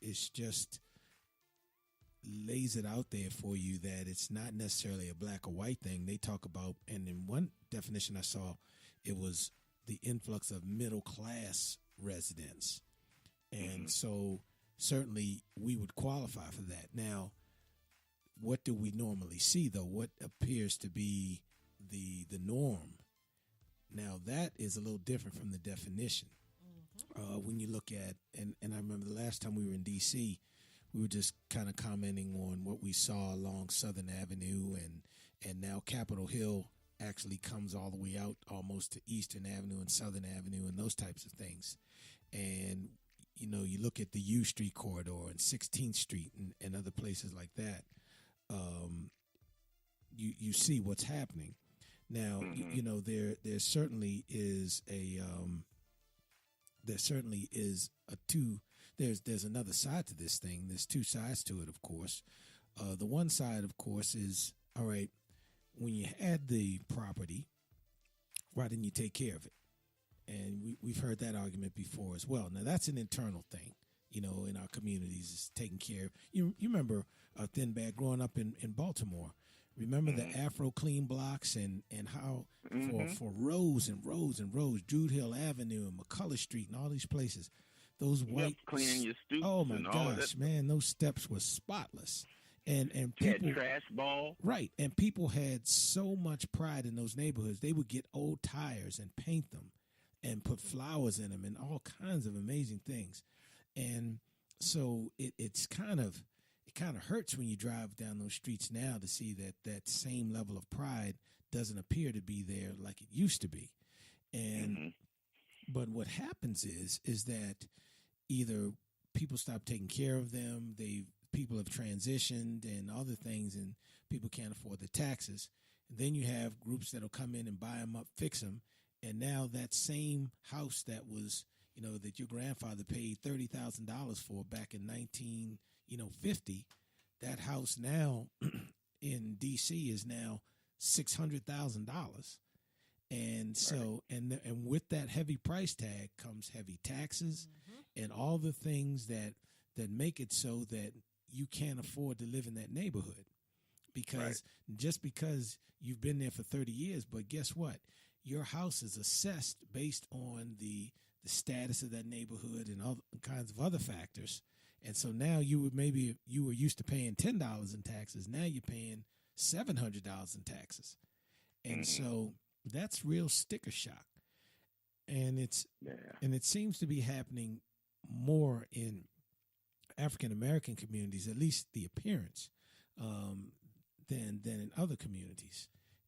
it's just lays it out there for you that it's not necessarily a black or white thing. They talk about, and in one definition I saw, it was the influx of middle class residents. And so certainly we would qualify for that. Now, what do we normally see, though? What appears to be the norm? Now, that is a little different from the definition. When you look at, and I remember the last time we were in D.C., we were just kind of commenting on what we saw along Southern Avenue, and now Capitol Hill actually comes all the way out almost to Eastern Avenue and Southern Avenue and those types of things. And, you know, you look at the U Street corridor and 16th Street and other places like that, you see what's happening. Now, you know, there certainly is there's another side to this thing. There's two sides to it, of course. The one side, of course, is, all right, when you had the property, why didn't you take care of it? And we've heard that argument before as well. Now, that's an internal thing, you know, in our communities, is taking care of. You remember Thin Bag growing up in Baltimore. Remember the Afro Clean blocks and how for rows and rows and rows, Druid Hill Avenue and McCullough Street and all these places, those white cleaning your stoops. Oh my and gosh, man, those steps were spotless. And people had trash ball. Right, and people had so much pride in those neighborhoods. They would get old tires and paint them and put flowers in them and all kinds of amazing things. And so it kind of hurts when you drive down those streets now to see that same level of pride doesn't appear to be there like it used to be. And but what happens is that either people stop taking care of them, people have transitioned and other things, and people can't afford the taxes. And then you have groups that'll come in and buy them up, fix them, and now that same house that was, you know, that your grandfather paid $30,000 for back in 1950, that house now in D.C. is now $600,000. And so, and with that heavy price tag comes heavy taxes and all the things that make it so that you can't afford to live in that neighborhood. Because just because you've been there for 30 years, but guess what? Your house is assessed based on the status of that neighborhood and all kinds of other factors. And so now you were used to paying $10 in taxes. Now you're paying $700 in taxes. And so that's real sticker shock. And it seems to be happening more in African American communities, at least the appearance, than in other communities.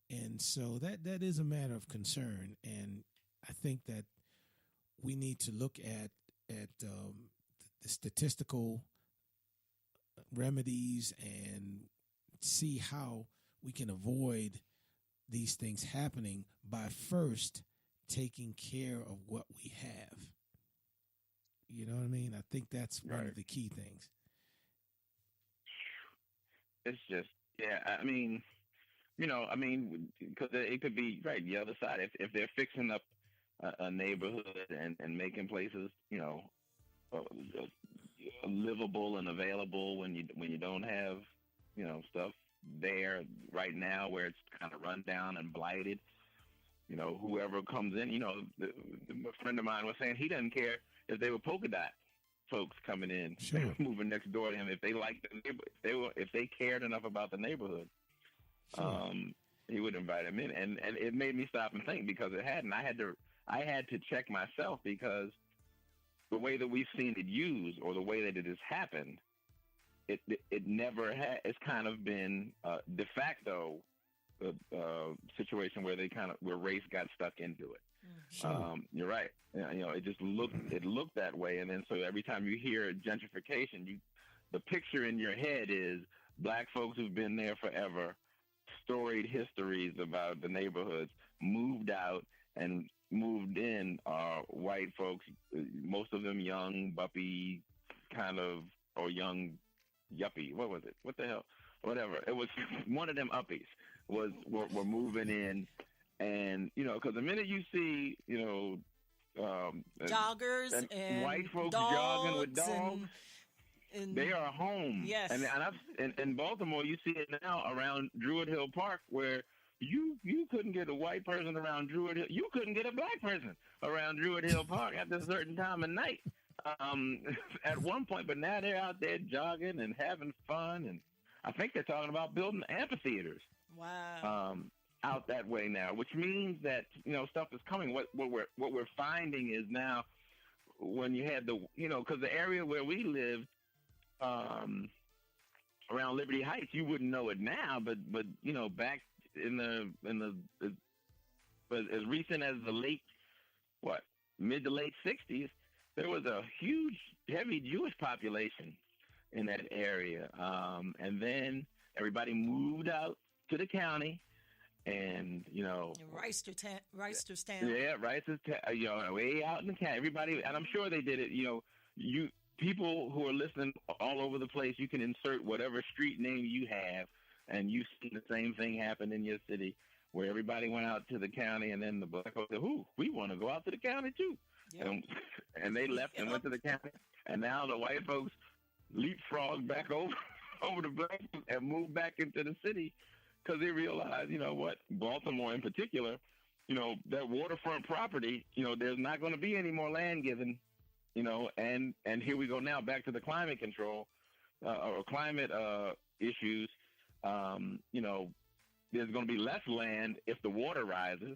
And so that is a matter of concern. And I think that we need to look at the statistical remedies and see how we can avoid these things happening by first taking care of what we have. You know what I mean? I think that's one of the key things. It's just, I mean, you know, because it could be, the other side. If they're fixing up a neighborhood and making places, you know, livable and available when you don't have, you know, stuff there right now where it's kind of run down and blighted. You know, whoever comes in, you know, a friend of mine was saying he doesn't care if they were polka dot folks coming in, moving next door to him, if they liked the neighborhood, if they cared enough about the neighborhood, he would invite him in, and it made me stop and think because it hadn't. I had to check myself because the way that we've seen it used or the way that it has happened, it never had. It's kind of been de facto situation where where race got stuck into it. You're right. You know, it just looked that way, and then so every time you hear gentrification, the picture in your head is black folks who've been there forever, storied histories about the neighborhoods, moved out and moved in are white folks, most of them young, buppy, kind of, or young yuppie. What was it? What the hell? Whatever. It was one of them uppies were moving in. And, you know, because the minute you see, you know, joggers and white folks dogs jogging with dogs, They are home. Yes. And in Baltimore, you see it now around Druid Hill Park, where you couldn't get a white person around Druid Hill. You couldn't get a black person around Druid Hill Park at a certain time of night. At one point, but now they're out there jogging and having fun, and I think they're talking about building amphitheaters. Wow. Out that way now, which means that stuff is coming. What we're finding is now when you had because the area where we lived around Liberty Heights, you wouldn't know it now, but back in the but as recent as the mid to late 60s, there was a huge, heavy Jewish population in that area, and then everybody moved out to the county. And Reisterstown. Yeah, Reisterstown. Way out in the county. Everybody, and I'm sure they did it. You people who are listening all over the place, you can insert whatever street name you have, and you see the same thing happen in your city, where everybody went out to the county, and then the black folks said, "Ooh, we want to go out to the county too," and they left and went to the county, and now the white folks leapfrogged back over the black folks and moved back into the city. Because they realize, Baltimore in particular, that waterfront property, there's not going to be any more land given, and here we go now back to the climate control or climate issues. There's going to be less land if the water rises,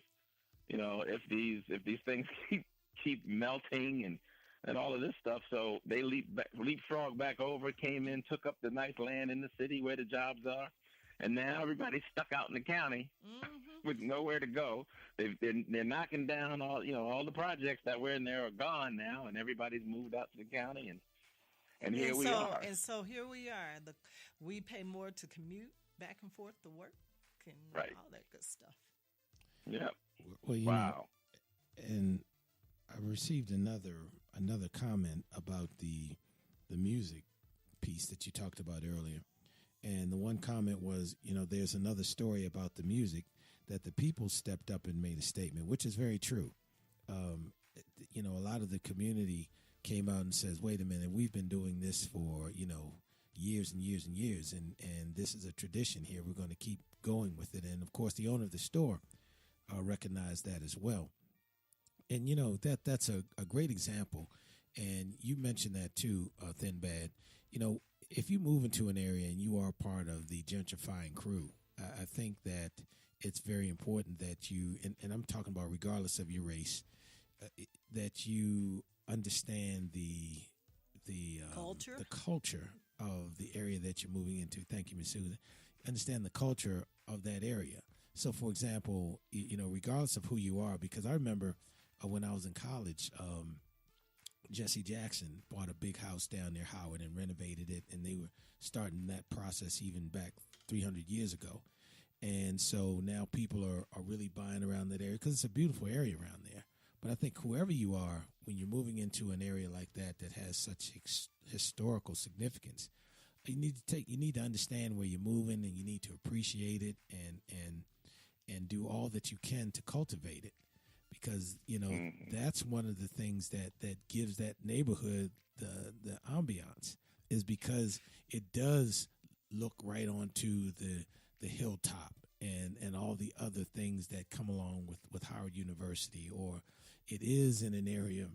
if these things keep melting and all of this stuff. So they leapfrog back over, came in, took up the nice land in the city where the jobs are. And now everybody's stuck out in the county with nowhere to go. They're knocking down all the projects that were in there are gone now, and everybody's moved out to the county, and here we are. And so here we are. We pay more to commute back and forth to work and all that good stuff. Yeah. Well, wow. And I received another comment about the music piece that you talked about earlier. And the one comment was, there's another story about the music that the people stepped up and made a statement, which is very true. A lot of the community came out and says, wait a minute, we've been doing this for, years and years and years. And this is a tradition here. We're going to keep going with it. And, of course, the owner of the store recognized that as well. And, that's a great example. And you mentioned that, too, Thin Bad. If you move into an area and you are part of the gentrifying crew, I think that it's very important that you, and I'm talking about regardless of your race, that you understand the culture of the area that you're moving into. Thank you, Ms. Susan. Understand the culture of that area. So, for example, regardless of who you are, because I remember when I was in college, Jesse Jackson bought a big house down near Howard and renovated it, and they were starting that process even back 300 years ago. And so now people are really buying around that area because it's a beautiful area around there. But I think whoever you are, when you're moving into an area like that has such historical significance, you need to understand where you're moving, and you need to appreciate it and do all that you can to cultivate it. Because, that's one of the things that gives that neighborhood the ambiance, is because it does look right onto the hilltop and all the other things that come along with Howard University, or it is in an area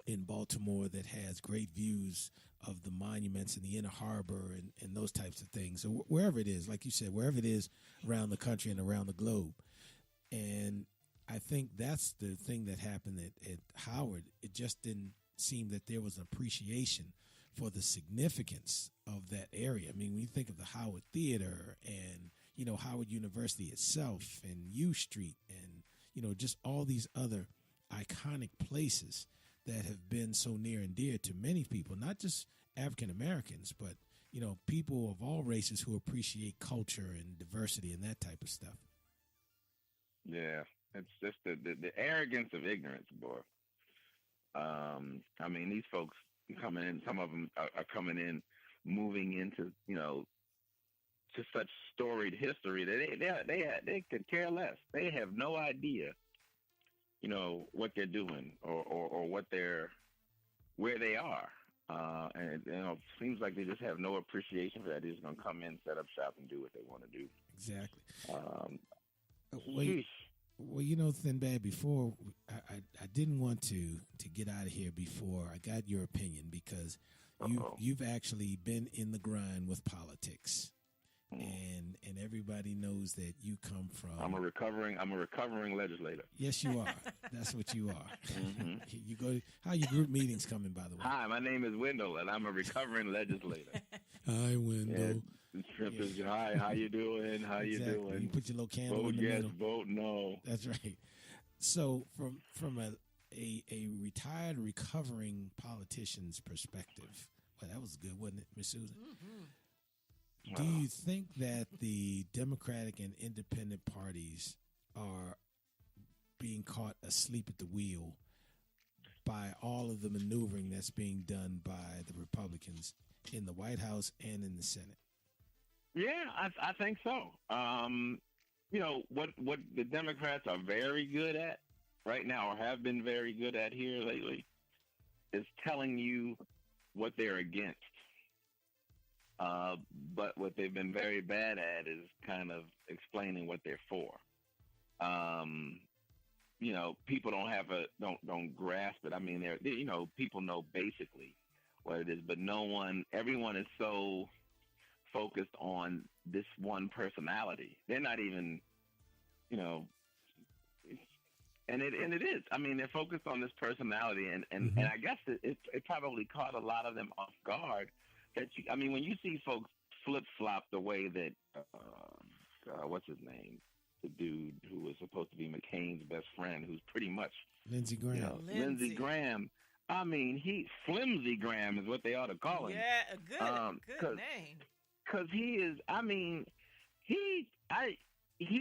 in Baltimore that has great views of the monuments in the Inner Harbor and those types of things. So wherever it is, like you said, wherever it is around the country and around the globe. And I think that's the thing that happened at Howard. It just didn't seem that there was an appreciation for the significance of that area. I mean, when you think of the Howard Theater and, Howard University itself and U Street and, just all these other iconic places that have been so near and dear to many people, not just African Americans, but, people of all races who appreciate culture and diversity and that type of stuff. Yeah. It's just the arrogance of ignorance, boy. I mean, these folks coming in, some of them are coming in, moving into, to such storied history that they could care less. They have no idea, what they're doing or where they are. And it, seems like they just have no appreciation for that. They're just gonna come in, set up shop, and do what they want to do. Exactly. Sheesh. Well, Thin Bad, before I didn't want to get out of here before I got your opinion, because you've actually been in the grind with politics, and everybody knows that you come from. I'm a recovering legislator. Yes, you are. That's what you are. Mm-hmm. You go. How your group meetings coming, by the way? Hi, my name is Wendell, and I'm a recovering legislator. Hi, Wendell. Yeah, hi, how you doing? How you doing? You put your little candle vote in the yes, middle. Vote no. That's right. So from a retired recovering politician's perspective, well, that was good, wasn't it, Miss Susan? Mm-hmm. Do you think that the Democratic and Independent parties are being caught asleep at the wheel by all of the maneuvering that's being done by the Republicans in the White House and in the Senate? Yeah, I think so. What the Democrats are very good at right now, or have been very good at here lately, is telling you what they're against. But what they've been very bad at is kind of explaining what they're for. People don't grasp it. I mean, people know basically what it is, but everyone is so focused on this one personality. They're not even, and it is. I mean, they're focused on this personality, and I guess it probably caught a lot of them off guard. When you see folks flip flop the way that, what's his name? The dude who was supposed to be McCain's best friend, who's pretty much Lindsey Graham. Lindsey Graham. I mean, Flimsy Graham is what they ought to call him. Yeah, good name. Because he is. I mean, he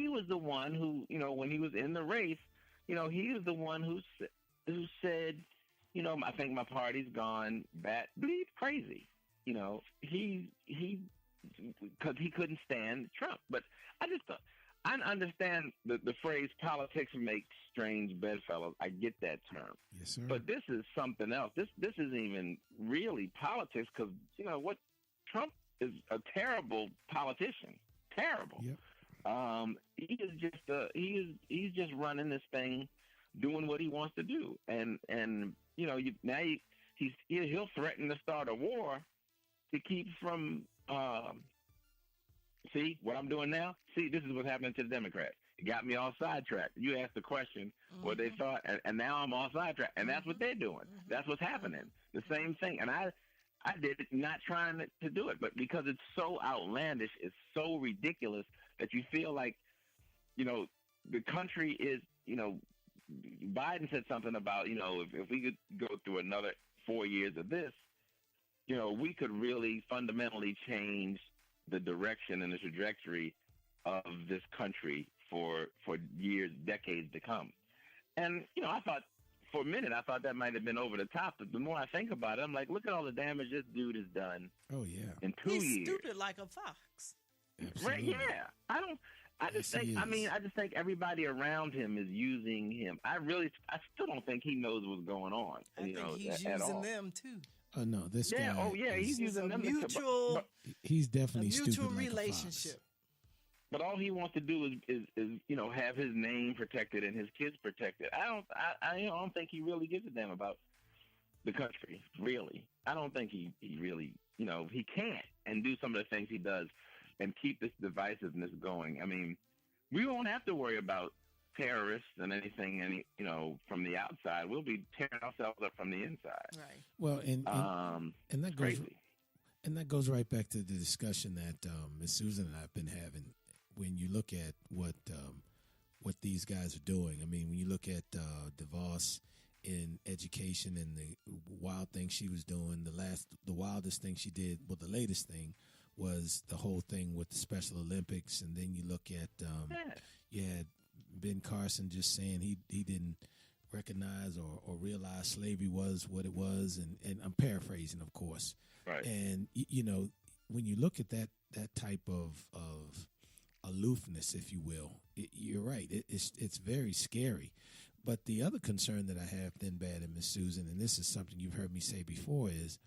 was the one who, when he was in the race, he was the one who said, I think my party's gone bleep crazy. He because he couldn't stand Trump. But I understand the phrase "politics makes strange bedfellows." I get that term. Yes, sir. But this is something else. This isn't even really politics, because what Trump is a terrible politician. Terrible. Yep. He is just he's just running this thing, doing what he wants to do, and he'll threaten to start a war to keep from. See what I'm doing now? See, this is what's happening to the Democrats. It got me all sidetracked. You asked the question, what they thought, and now I'm all sidetracked. And that's what they're doing. That's what's happening. The same thing. And I did it not trying to do it, but because it's so outlandish, it's so ridiculous that you feel like, the country is, Biden said something about, if we could go through another 4 years of this, we could really fundamentally change the direction and the trajectory of this country for years, decades to come. And, I thought for a minute, that might have been over the top. But the more I think about it, I'm like, look at all the damage this dude has done. Oh, yeah. In 2 years. He's stupid like a fox. Absolutely. Right, yeah. I just think everybody around him is using him. I still don't think he knows what's going on. I think he's using them too. Oh no, this guy. Oh yeah, he's using them. Mutual. He's definitely a mutual stupid relationship. But all he wants to do is have his name protected and his kids protected. I don't think he really gives a damn about the country. Really, I don't think he really he can't and do some of the things he does and keep this divisiveness going. I mean, we won't have to worry about terrorists and anything from the outside. We'll be tearing ourselves up from the inside. Right. Well, and that goes crazy. And that goes right back to the discussion that Ms. Susan and I have been having. When you look at what these guys are doing, I mean, when you look at DeVos in education and the wild thing she was doing, the wildest thing she did, well, the latest thing was the whole thing with the Special Olympics, and then you look at Ben Carson just saying he didn't recognize or realize slavery was what it was, and I'm paraphrasing, of course. Right. And when you look at that type of aloofness, if you will, you're right. It's very scary. But the other concern that I have, Thin Bad and Miss Susan, and this is something you've heard me say before, is